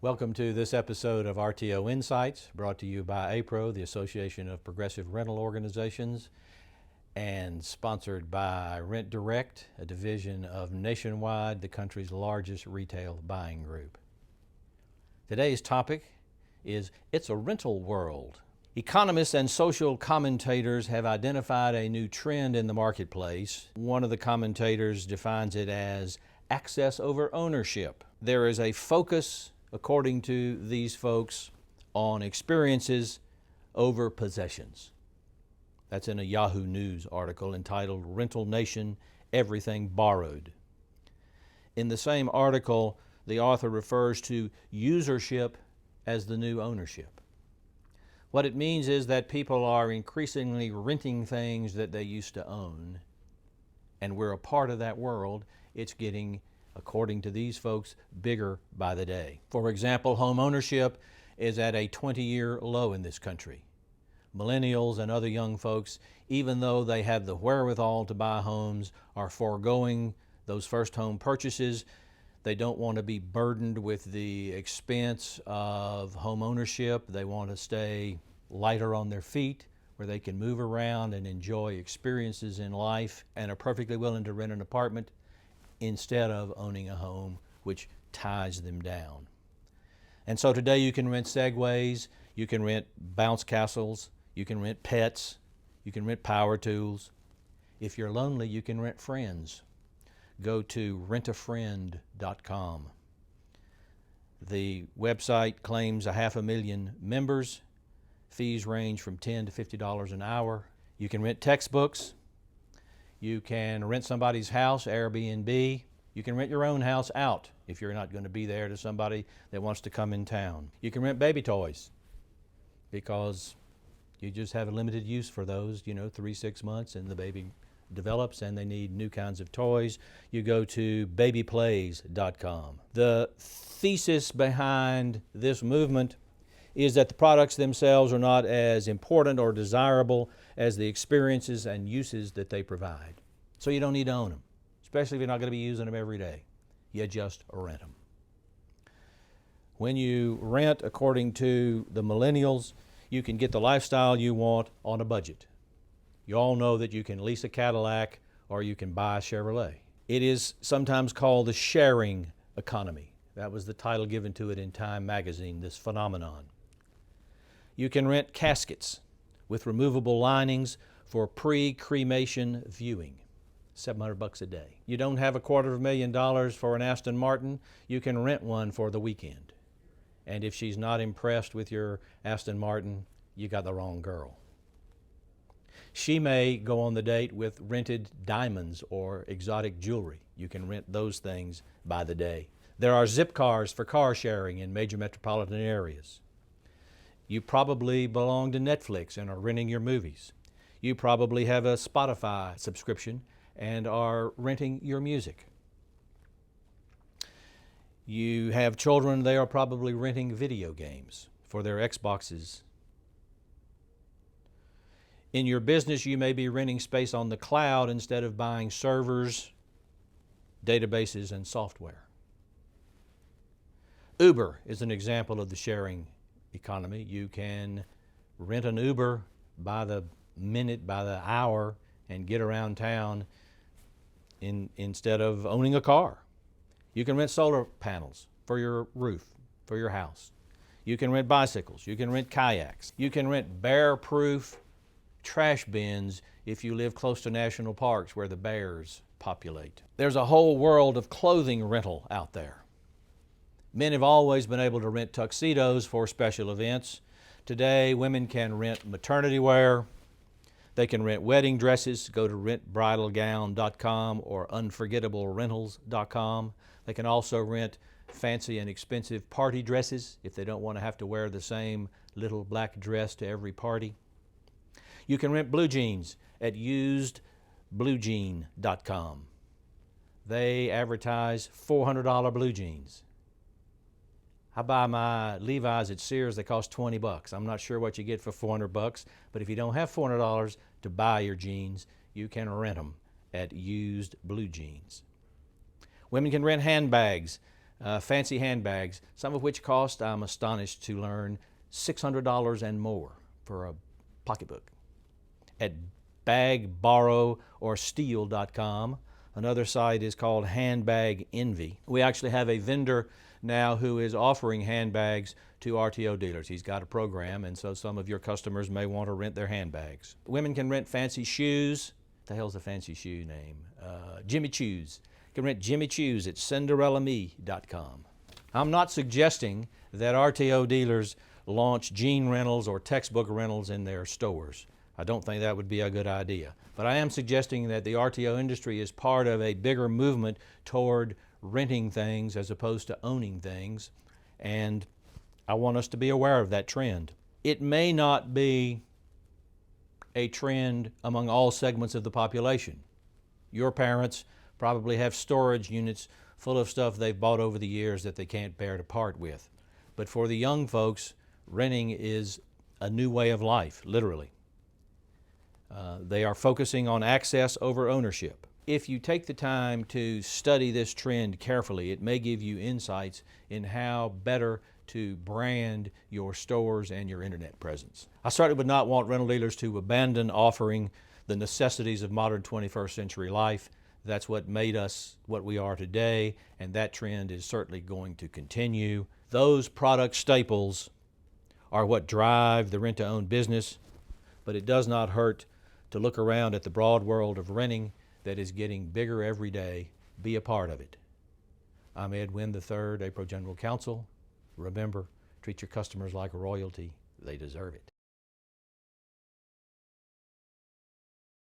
Welcome to this episode of RTO Insights, brought to you by APRO, the Association of Progressive Rental Organizations, and sponsored by Rent Direct, a division of Nationwide, the country's largest retail buying group. Today's topic is It's a Rental World. Economists and social commentators have identified a new trend in the marketplace. One of the commentators defines it as access over ownership. There is a focus, according to these folks, on experiences over possessions. That's in a Yahoo News article entitled Rental Nation, Everything Borrowed. In the same article, the author refers to usership as the new ownership. What it means is that people are increasingly renting things that they used to own, and we're a part of that world. It's getting, according to these folks, bigger by the day. For example, home ownership is at a 20-year low in this country. Millennials and other young folks, even though they have the wherewithal to buy homes, are foregoing those first home purchases. They don't want to be burdened with the expense of home ownership. They want to stay lighter on their feet, where they can move around and enjoy experiences in life, and are perfectly willing to rent an apartment instead of owning a home, which ties them down. And so today you can rent Segways, you can rent bounce castles, you can rent pets, you can rent power tools. If you're lonely, you can rent friends. Go to rentafriend.com. The website claims 500,000 members. Fees range from $10 to $50 an hour. You can rent textbooks. You can rent somebody's house, Airbnb. You can rent your own house out if you're not going to be there to somebody that wants to come in town. You can rent baby toys because you just have a limited use for those, 3-6 months, and the baby develops and they need new kinds of toys. You go to babyplays.com. The thesis behind this movement is that the products themselves are not as important or desirable as the experiences and uses that they provide. So you don't need to own them, especially if you're not going to be using them every day. You just rent them. When you rent, according to the millennials, you can get the lifestyle you want on a budget. You all know that you can lease a Cadillac or you can buy a Chevrolet. It is sometimes called the sharing economy. That was the title given to it in Time magazine, this phenomenon. You can rent caskets with removable linings for pre-cremation viewing, $700 a day. You don't have $250,000 for an Aston Martin, you can rent one for the weekend. And if she's not impressed with your Aston Martin, you got the wrong girl. She may go on the date with rented diamonds or exotic jewelry. You can rent those things by the day. There are zip cars for car sharing in major metropolitan areas. You probably belong to Netflix and are renting your movies. You probably have a Spotify subscription and are renting your music. You have children, they are probably renting video games for their Xboxes. In your business, you may be renting space on the cloud instead of buying servers, databases, and software. Uber is an example of the sharing economy. You can rent an Uber by the minute, by the hour, and get around town instead of owning a car. You can rent solar panels for your roof, for your house. You can rent bicycles. You can rent kayaks. You can rent bear-proof trash bins if you live close to national parks where the bears populate. There's a whole world of clothing rental out there. Men have always been able to rent tuxedos for special events. Today, women can rent maternity wear. They can rent wedding dresses. Go to rentbridalgown.com or unforgettablерentals.com. They can also rent fancy and expensive party dresses if they don't want to have to wear the same little black dress to every party. You can rent blue jeans at usedbluejean.com. They advertise $400 blue jeans. I buy my Levi's at Sears, they cost $20. I'm not sure what you get for $400, but if you don't have $400 to buy your jeans, you can rent them at Used Blue Jeans. Women can rent handbags fancy handbags, some of which cost, I'm astonished to learn, $600 and more for a pocketbook. At bag, borrow, or steal.com. Another site is called Handbag Envy. We actually have a vendor now who is offering handbags to RTO dealers. He's got a program, and so some of your customers may want to rent their handbags. Women can rent fancy shoes. What the hell's a fancy shoe name? Jimmy Choos. You can rent Jimmy Choos at CinderellaMe.com. I'm not suggesting that RTO dealers launch jean rentals or textbook rentals in their stores. I don't think that would be a good idea. But I am suggesting that the RTO industry is part of a bigger movement toward renting things as opposed to owning things, and I want us to be aware of that trend. It may not be a trend among all segments of the population. Your parents probably have storage units full of stuff they've bought over the years that they can't bear to part with. But for the young folks, renting is a new way of life, literally. They are focusing on access over ownership. If you take the time to study this trend carefully, it may give you insights in how better to brand your stores and your internet presence. I certainly would not want rental dealers to abandon offering the necessities of modern 21st century life. That's what made us what we are today, and that trend is certainly going to continue. Those product staples are what drive the rent-to-own business, but it does not hurt to look around at the broad world of renting that is getting bigger every day. Be a part of it. I'm Ed Wynn III, APRO General Counsel. Remember, treat your customers like royalty. They deserve it.